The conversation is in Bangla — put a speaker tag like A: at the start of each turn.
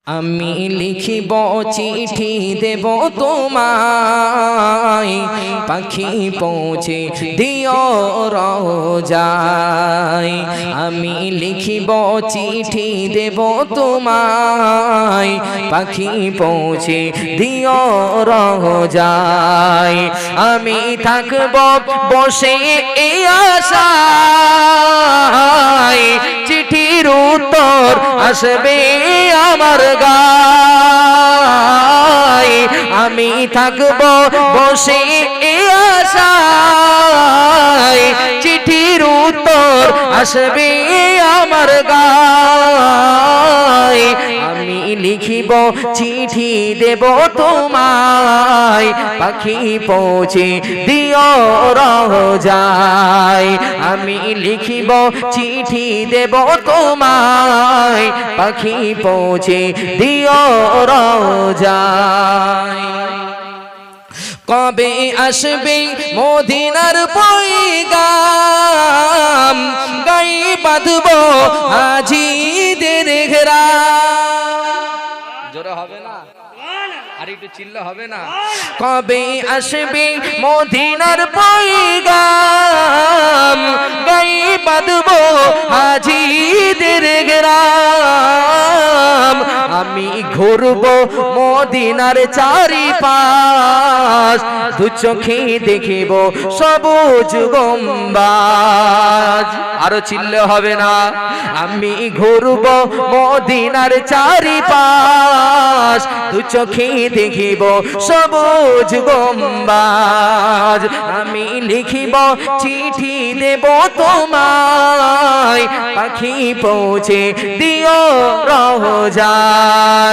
A: আমি লিখিব চিঠি দেব তোমায়, পাখি পৌঁছে দিও রোজায়। আমি লিখিব চিঠি দেব তোমায়, পাখি পৌঁছে দিও রোজায়। আমি থাকব বসে এই আশায়, চিঠির উত্তর আসবে আমার গায়। আমি থাকব বসে এই আশায়, চিঠির উত্তর আসবে আমার গায়। আমি লিখিব চিঠি দেব তোমায়, পাখি পৌঁছে দিও রোজায়। আমি লিখিব চিঠি দেব তোমায়, পাখি পৌঁছে দিও রোজায়। কবে আসবে মদিনার পয়গাম, গায়ে বাঁধব হাজিদের ঘেরাম। জোরে হবে না, আর একটু চিল্লা হবে না? কবে আসবে মদিনার পয়গাম, গায়ে বাঁধব হাজিদের ঘেরাম। আমি ঘুরব মদিনার চারিপাশ, দু চোখে দেখিব সবুজ গম্বাজ। আরো চিল্লে হবে না? আমি ঘুরব মদিনার চারিপাশ, দু চোখে দেখিব সবুজ গম্বাজ। আমি লিখিব চিঠি দেব তোমায়, পাখি পৌঁছে দিও রোজায়।